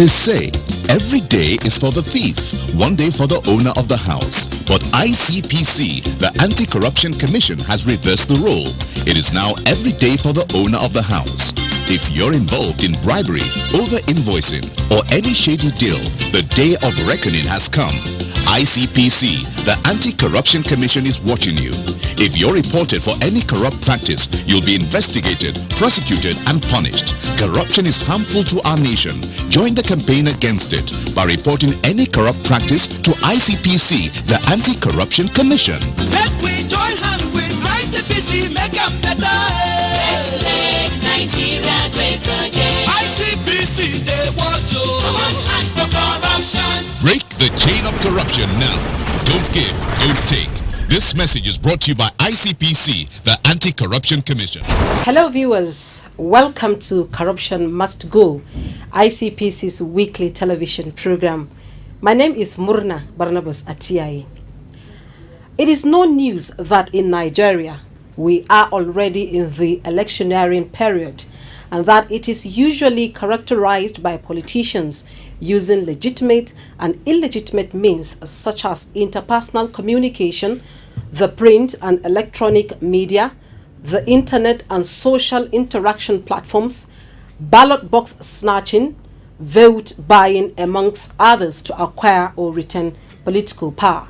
They say every day is for the thief, one day for the owner of the house. But ICPC, the Anti-Corruption Commission, has reversed the role. It is now every day for the owner of the house. If you're involved in bribery, over-invoicing, or any shady deal, the day of reckoning has come. ICPC, the Anti-Corruption Commission, is watching you. If you're reported for any corrupt practice, you'll be investigated, prosecuted, and punished. Corruption is harmful to our nation. Join the campaign against it by reporting any corrupt practice to ICPC, the Anti-Corruption Commission. Let we join hands with ICPC, make them better. Let's make Nigeria great again. ICPC, they want you. And for corruption. Break the chain of corruption now. Don't give, don't take. This message is brought to you by ICPC, the Anti-Corruption Commission. Hello viewers, welcome to Corruption Must Go, ICPC's weekly television program. My name is Murna Barnabas Atiai. It is no news that in Nigeria we are already in the electioneering period, and that it is usually characterized by politicians using legitimate and illegitimate means such as interpersonal communication, the print and electronic media, the internet and social interaction platforms, ballot box snatching, vote buying, amongst others, to acquire or retain political power.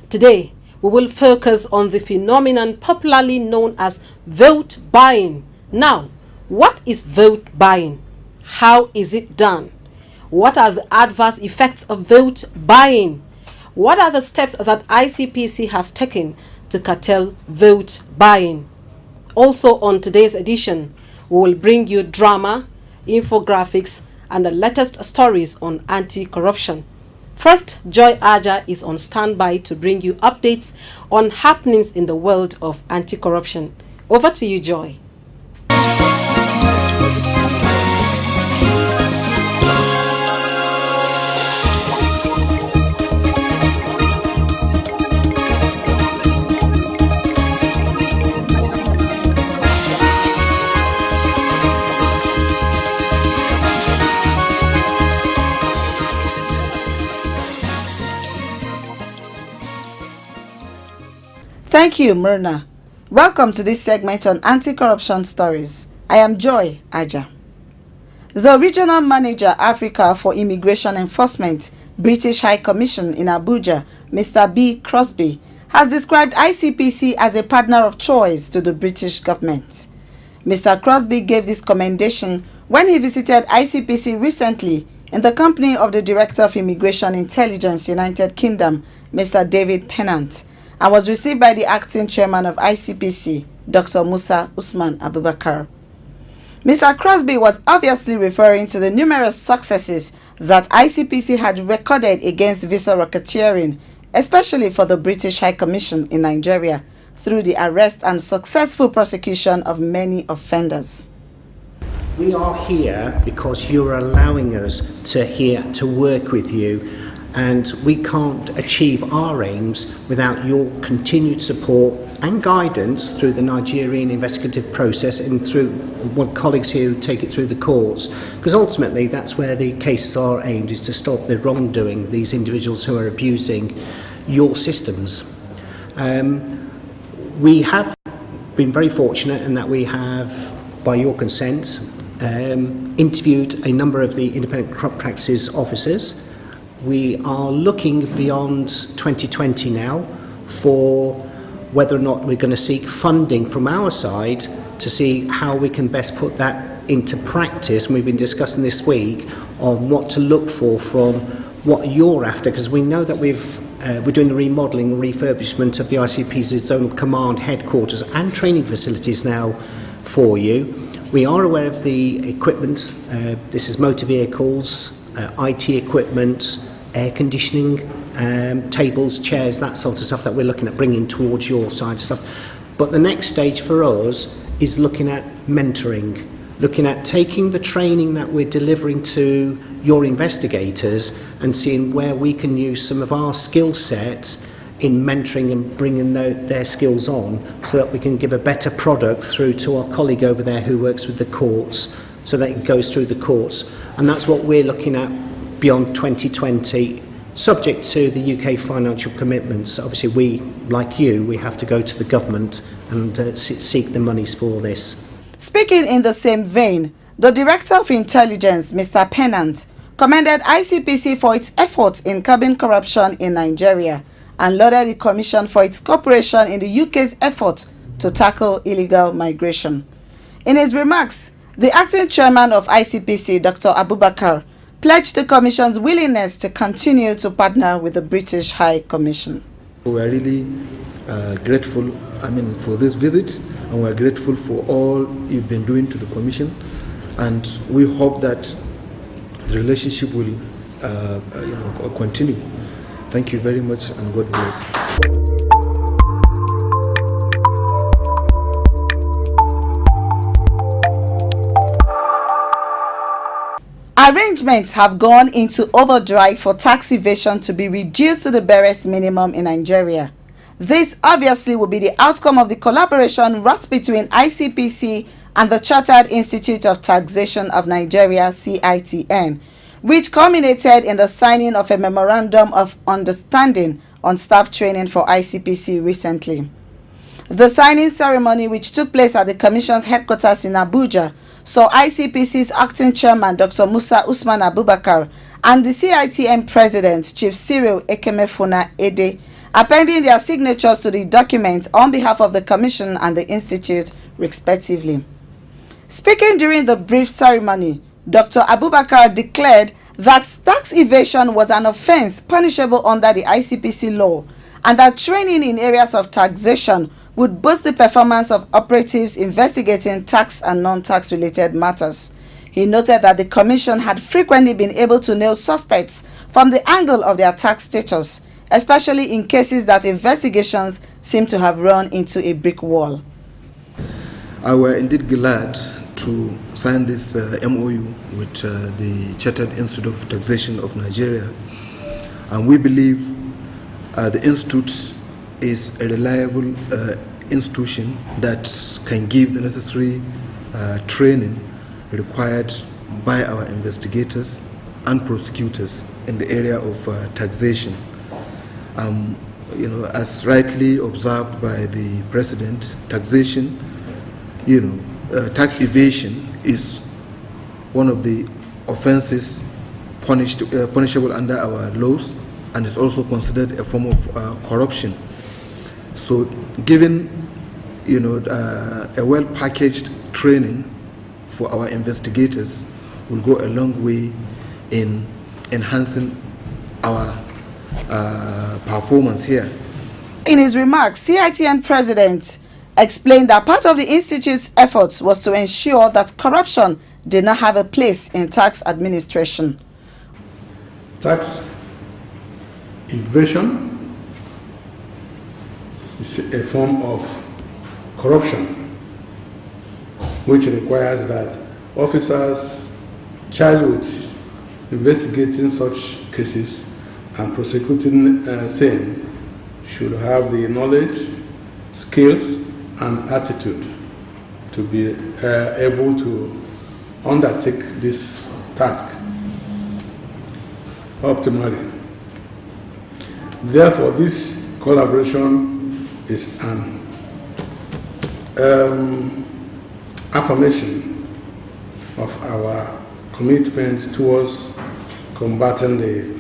Today, we will focus on the phenomenon popularly known as vote buying. Now, what is vote buying? How is it done? What are the adverse effects of vote buying? What are the steps that ICPC has taken to curtail vote buying? Also on today's edition, we will bring you drama, infographics, and the latest stories on anti-corruption. First, Joy Aja is on standby to bring you updates on happenings in the world of anti-corruption. Over to you, Joy. Thank you, Myrna. Welcome to this segment on anti-corruption stories. I am Joy Aja. The Regional Manager Africa for Immigration Enforcement, British High Commission in Abuja, Mr. B. Crosby, has described ICPC as a partner of choice to the British government. Mr. Crosby gave this commendation when he visited ICPC recently in the company of the Director of Immigration Intelligence, United Kingdom, Mr. David Pennant, and was received by the acting chairman of ICPC, Dr. Musa Usman Abubakar. Mr. Crosby was obviously referring to the numerous successes that ICPC had recorded against visa racketeering, especially for the British High Commission in Nigeria, through the arrest and successful prosecution of many offenders. We are here because you're allowing us to work with you, and we can't achieve our aims without your continued support and guidance through the Nigerian investigative process and through colleagues here who take it through the courts, because ultimately that's where the cases are aimed, is to stop the wrongdoing, these individuals who are abusing your systems. We have been very fortunate in that we have, by your consent, interviewed a number of the independent corrupt practices officers. We are looking beyond 2020 now for whether or not we're going to seek funding from our side to see how we can best put that into practice. And we've been discussing this week on what to look for from what you're after, because we know that we're doing the remodelling and refurbishment of the ICPC's own command headquarters and training facilities now for you. We are aware of the equipment. This is motor vehicles, IT equipment, air conditioning, tables, chairs, that sort of stuff that we're looking at bringing towards your side of stuff. But the next stage for us is looking at mentoring, looking at taking the training that we're delivering to your investigators and seeing where we can use some of our skill sets in mentoring and bringing their skills on, so that we can give a better product through to our colleague over there who works with the courts so that it goes through the courts. And that's what we're looking at beyond 2020, subject to the UK financial commitments. Obviously, we, like you, we have to go to the government and seek the monies for this. Speaking in the same vein, the Director of Intelligence, Mr. Pennant, commended ICPC for its efforts in curbing corruption in Nigeria and lauded the Commission for its cooperation in the UK's effort to tackle illegal migration. In his remarks, the acting chairman of ICPC, Dr. Abubakar, pledged the Commission's willingness to continue to partner with the British High Commission. We are really grateful, for this visit, and we are grateful for all you've been doing to the Commission, and we hope that the relationship will, continue. Thank you very much, and God bless. Arrangements have gone into overdrive for tax evasion to be reduced to the barest minimum in Nigeria. This obviously will be the outcome of the collaboration wrought between ICPC and the Chartered Institute of Taxation of Nigeria, CITN, which culminated in the signing of a Memorandum of Understanding on staff training for ICPC recently. The signing ceremony, which took place at the Commission's headquarters in Abuja, saw ICPC's acting chairman, Dr. Musa Usman Abubakar, and the CITN president, Chief Cyril Ekemefuna Ede, appending their signatures to the document on behalf of the Commission and the Institute, respectively. Speaking during the brief ceremony, Dr. Abubakar declared that tax evasion was an offense punishable under the ICPC law, and that training in areas of taxation would boost the performance of operatives investigating tax and non-tax related matters. He noted that the Commission had frequently been able to nail suspects from the angle of their tax status, especially in cases that investigations seem to have run into a brick wall. I were indeed glad to sign this MOU with the Chartered Institute of Taxation of Nigeria, and we believe the Institute is a reliable institution that can give the necessary training required by our investigators and prosecutors in the area of taxation. As rightly observed by the President, taxation, tax evasion is one of the offenses punishable under our laws, and is also considered a form of corruption. So given a well-packaged training for our investigators will go a long way in enhancing our performance here. In his remarks, CITN President explained that part of the Institute's efforts was to ensure that corruption did not have a place in tax administration. Tax evasion is a form of corruption which requires that officers charged with investigating such cases and prosecuting same should have the knowledge, skills, and attitude to be able to undertake this task optimally. Therefore, this collaboration is an affirmation of our commitment towards combating the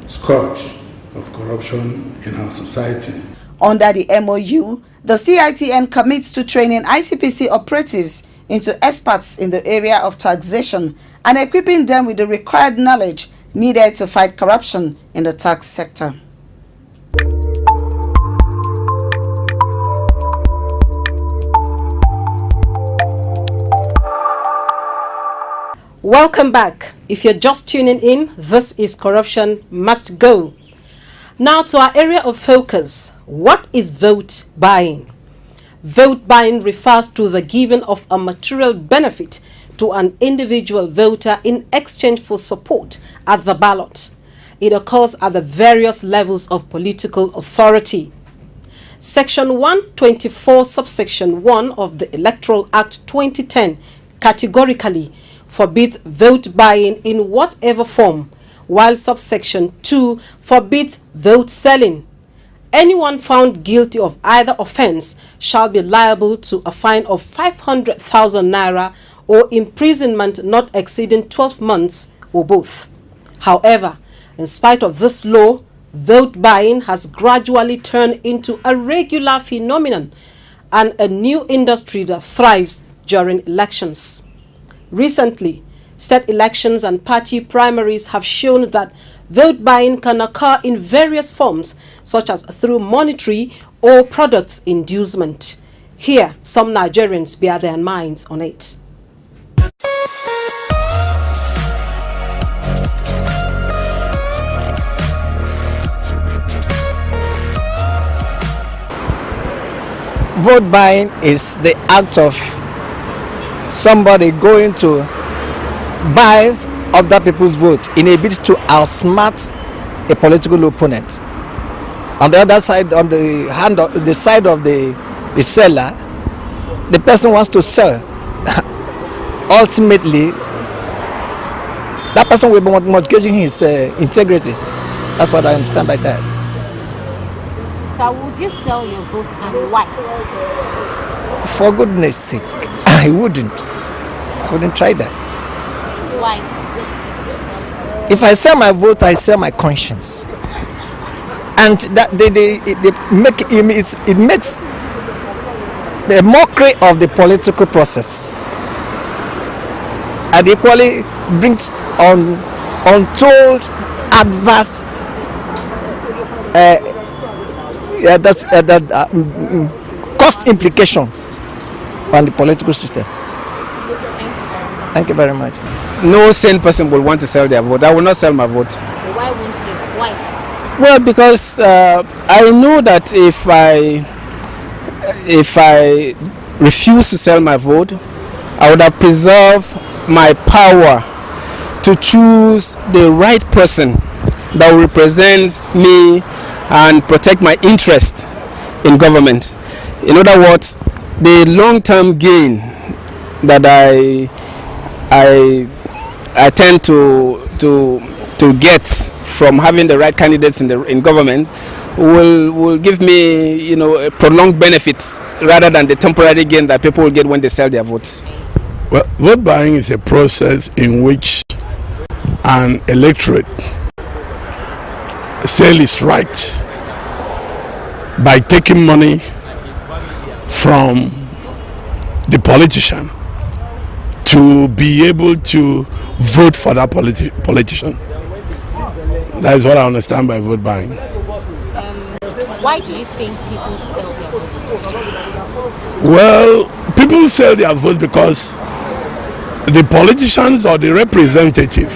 scourge of corruption in our society. Under the MOU, the CITN commits to training ICPC operatives into experts in the area of taxation and equipping them with the required knowledge needed to fight corruption in the tax sector. Welcome back. If you're just tuning in, this is Corruption Must Go. Now to our area of focus. What is vote buying? Vote buying refers to the giving of a material benefit to an individual voter in exchange for support at the ballot. It occurs at the various levels of political authority. Section 124, subsection 1 of the Electoral Act 2010 categorically forbids vote buying in whatever form, while subsection 2 forbids vote selling. Anyone found guilty of either offence shall be liable to a fine of 500,000 naira or imprisonment not exceeding 12 months or both. However, in spite of this law, vote buying has gradually turned into a regular phenomenon and a new industry that thrives during elections. Recently, state elections and party primaries have shown that vote buying can occur in various forms, such as through monetary or products inducement. Here, some Nigerians bear their minds on it. Vote buying is the act of somebody going to buy other people's vote in a bid to outsmart a political opponent. On the other side, on the side of the seller, the person wants to sell. Ultimately, that person will be mortgaging his integrity. That's what I understand by that. So would you sell your vote and why? For goodness sake, I wouldn't try that. Why? If I sell my vote, I sell my conscience, and that it makes the mockery of the political process, and equally brings untold adverse cost implication on the political system. Thank you very much. No sane person will want to sell their vote. I will not sell my vote. Why won't you? Why? Well, because I know that if I refuse to sell my vote, I would have preserved my power to choose the right person that will represent me and protect my interest in government. In other words, the long-term gain that I tend to get from having the right candidates in government will give me, a prolonged benefits rather than the temporary gain that people will get when they sell their votes. Well, vote buying is a process in which an electorate sell its right by taking money from the politician to be able to vote for that politician. That is what I understand by vote buying. Why do you think people sell their votes? Well, people sell their votes because the politicians or the representative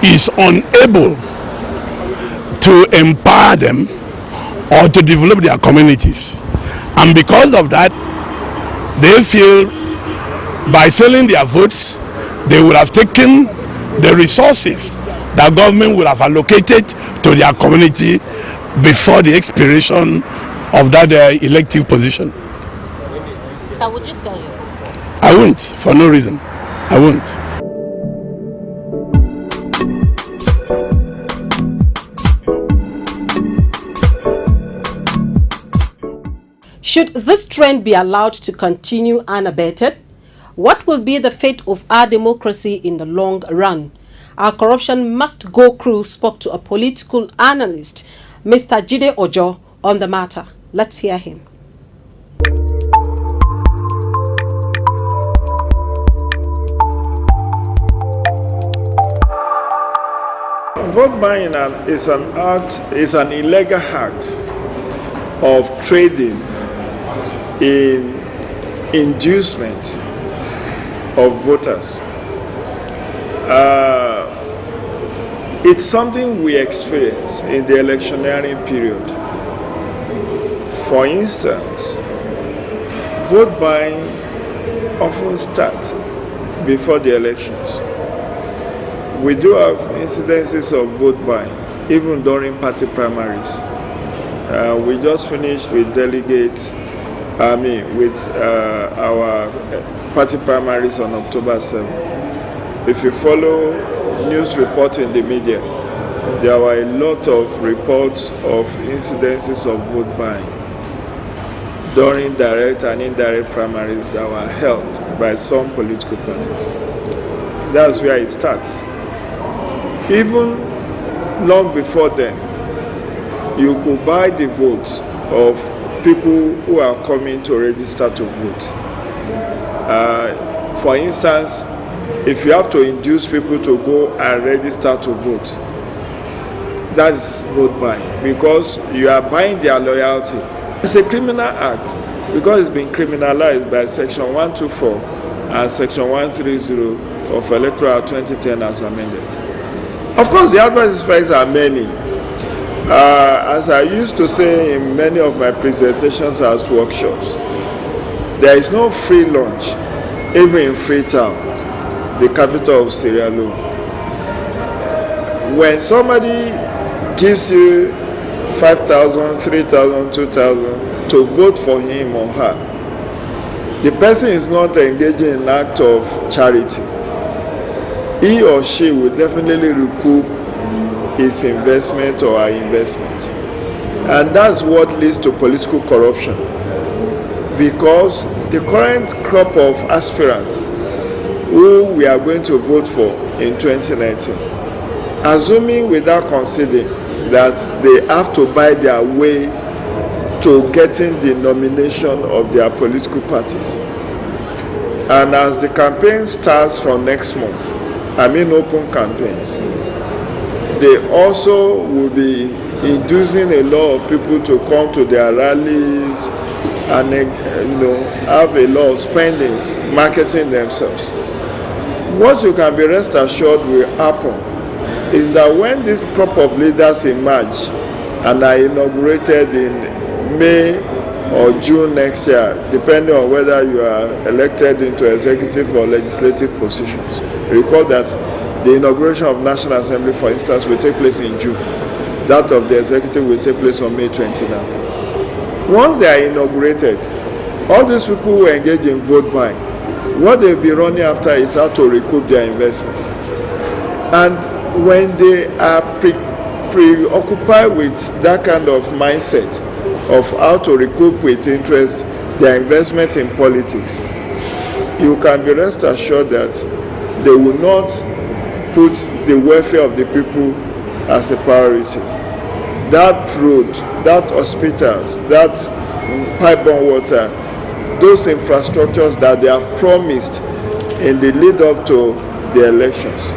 is unable to empower them or to develop their communities. And because of that, they feel by selling their votes, they would have taken the resources that government would have allocated to their community before the expiration of that elective position. So would you sell your vote? I won't, for no reason. I won't. Should this trend be allowed to continue unabated? What will be the fate of our democracy in the long run? Our Corruption Must Go crew spoke to a political analyst, Mr. Jide Ojo, on the matter. Let's hear him. Vote buying is an illegal act of trading in inducement of voters. It's something we experience in the electioneering period. For instance, vote buying often starts before the elections. We do have incidences of vote buying, even during party primaries. We just finished with our party primaries on October 7th. if you follow news reports in the media, there were a lot of reports of incidences of vote buying during direct and indirect primaries that were held by some political parties. That's where it starts. Even long before then, you could buy the votes of people who are coming to register to vote. For instance, if you have to induce people to go and register to vote, that is vote buying, because you are buying their loyalty. It's a criminal act because it's been criminalized by Section 124 and Section 130 of Electoral 2010 as amended. Of course, the adversaries are many. As I used to say in many of my presentations as workshops, there is no free lunch, even in Freetown, the capital of Sierra Leone. When somebody gives you 5,000, 3,000, 2,000 to vote for him or her, the person is not engaging in an act of charity. He or she will definitely recoup his investment or her investment. And that's what leads to political corruption. Because the current crop of aspirants who we are going to vote for in 2019, assuming without considering that they have to buy their way to getting the nomination of their political parties. And as the campaign starts from next month, open campaigns, they also will be inducing a lot of people to come to their rallies and have a lot of spendings marketing themselves. What you can be rest assured will happen is that when this crop of leaders emerge and are inaugurated in May or June next year, depending on whether you are elected into executive or legislative positions. Recall that the inauguration of National Assembly, for instance, will take place in June. That of the executive will take place on May 29. Once they are inaugurated, all these people who engage in vote buying, what they'll be running after is how to recoup their investment. And when they are preoccupied with that kind of mindset of how to recoup with interest their investment in politics, you can be rest assured that they will not put the welfare of the people as a priority. That road, that hospitals, that pipe-borne water, those infrastructures that they have promised in the lead up to the elections,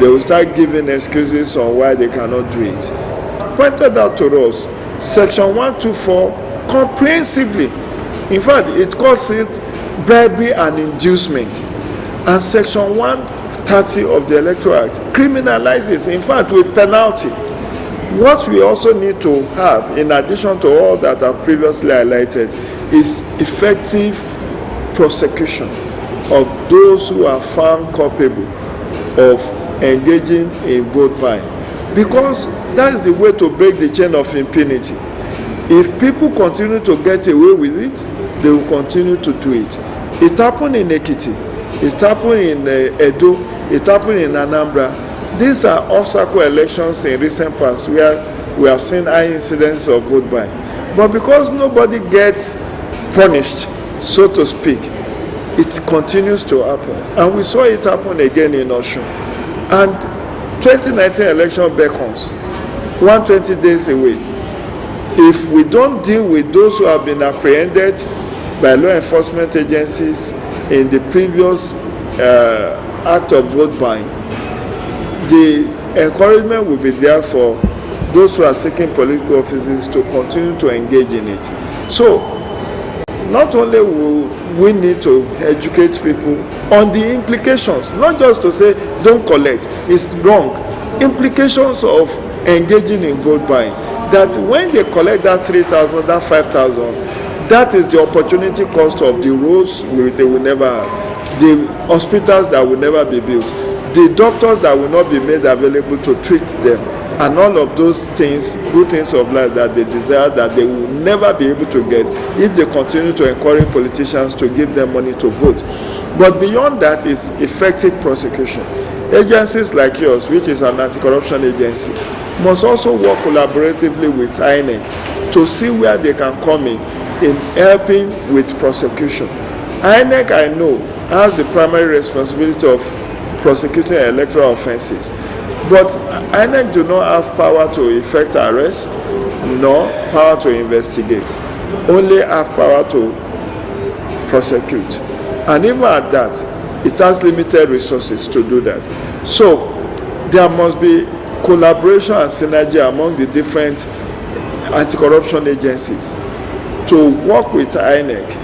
they will start giving excuses on why they cannot do it. Pointed out to us, Section 124 comprehensively, in fact, it calls it bribery and inducement. And Section 130 of the Electoral Act criminalizes, in fact, with penalty. What we also need to have, in addition to all that I've previously highlighted, is effective prosecution of those who are found culpable of engaging in vote buying. Because that is the way to break the chain of impunity. If people continue to get away with it, they will continue to do it. It happened in Ekiti, it happened in Edo, it happened in Anambra. These are off-cycle elections in recent past where we have seen high incidents of vote buying. But because nobody gets punished, so to speak, it continues to happen. And we saw it happen again in Osun. And 2019 election beckons, 120 days away. If we don't deal with those who have been apprehended by law enforcement agencies in the previous act of vote buying, the encouragement will be there for those who are seeking political offices to continue to engage in it. So, not only will we need to educate people on the implications, not just to say don't collect, it's wrong. Implications of engaging in vote buying, that when they collect that 3,000, that 5,000, that is the opportunity cost of the roads they will never have, the hospitals that will never be built, the doctors that will not be made available to treat them, and all of those things, good things of life that they desire, that they will never be able to get if they continue to encourage politicians to give them money to vote. But beyond that is effective prosecution. Agencies like yours, which is an anti-corruption agency, must also work collaboratively with INEC to see where they can come in helping with prosecution. INEC, I know, has the primary responsibility of prosecuting electoral offences, but INEC do not have power to effect arrest nor power to investigate, only have power to prosecute. And even at that, it has limited resources to do that. So there must be collaboration and synergy among the different anti-corruption agencies to work with INEC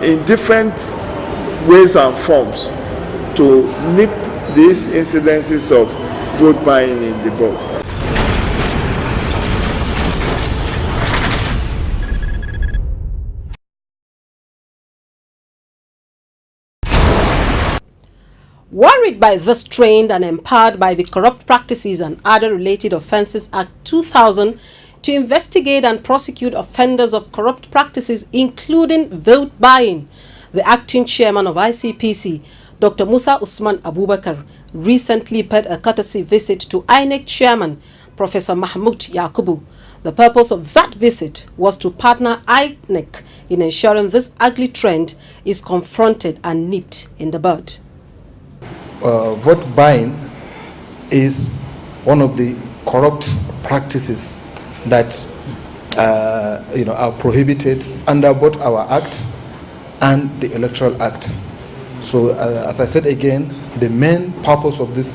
in different ways and forms to nip these incidences of vote buying in the bud. Worried by this trend and empowered by the Corrupt Practices and Other Related Offences Act 2000 to investigate and prosecute offenders of corrupt practices, including vote buying, the acting chairman of ICPC, Dr. Musa Usman Abubakar, recently paid a courtesy visit to INEC chairman, Professor Mahmoud Yakubu. The purpose of that visit was to partner INEC in ensuring this ugly trend is confronted and nipped in the bud. Vote buying is one of the corrupt practices that are prohibited under both our Act and the Electoral Act. So as I said again, the main purpose of this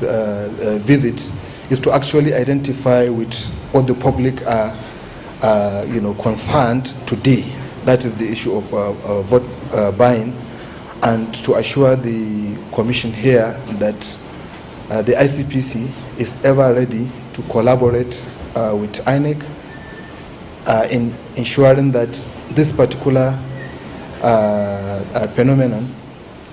visit is to actually identify with what the public are concerned today. That is the issue of vote buying, and to assure the Commission here that the ICPC is ever ready to collaborate with INEC in ensuring that this particular phenomenon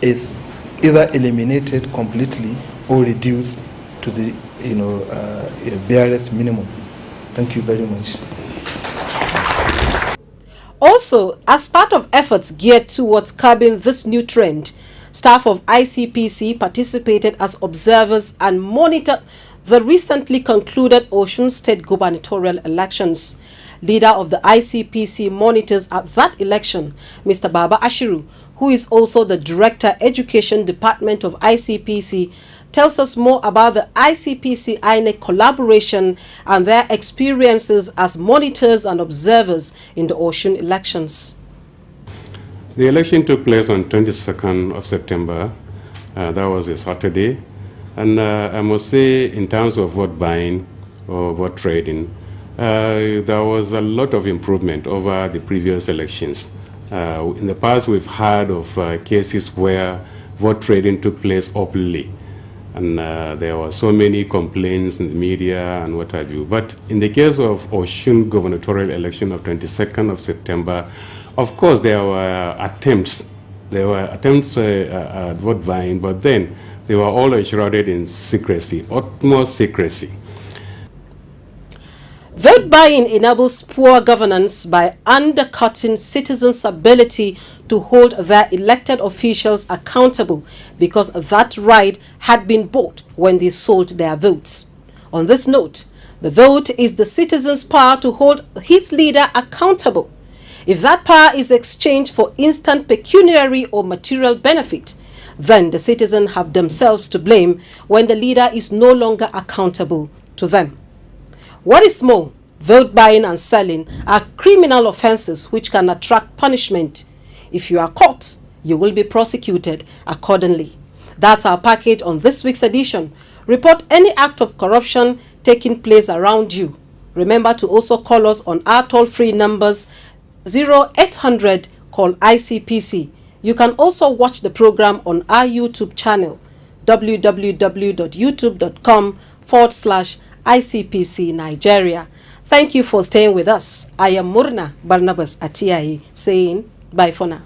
is either eliminated completely or reduced to the barest minimum. Thank you very much. Also, as part of efforts geared towards curbing this new trend, staff of ICPC participated as observers and monitored the recently concluded Osun State gubernatorial elections. Leader of the ICPC monitors at that election, Mr. Baba Ashiru, who is also the Director Education Department of ICPC, tells us more about the ICPC-INEC collaboration and their experiences as monitors and observers in the Osun elections. The election took place on 22nd of September. That was a Saturday. And I must say, in terms of vote buying or vote trading, there was a lot of improvement over the previous elections. In the past, we've heard of cases where vote trading took place openly. And there were so many complaints in the media and what have you. But in the case of Osun gubernatorial election of 22nd of September, of course there were attempts. There were attempts at vote buying, but then they were all enshrouded in secrecy, utmost secrecy. Vote buying enables poor governance by undercutting citizens' ability to hold their elected officials accountable because that right had been bought when they sold their votes. On this note, the vote is the citizen's power to hold his leader accountable. If that power is exchanged for instant pecuniary or material benefit, then the citizens have themselves to blame when the leader is no longer accountable to them. What is more, vote buying and selling are criminal offenses which can attract punishment. If you are caught, you will be prosecuted accordingly. That's our package on this week's edition. Report any act of corruption taking place around you. Remember to also call us on our toll-free numbers 0800 call ICPC. You can also watch the program on our YouTube channel www.youtube.com/ICPC Nigeria. Thank you for staying with us. I am Murna Barnabas Atiai saying bye for now.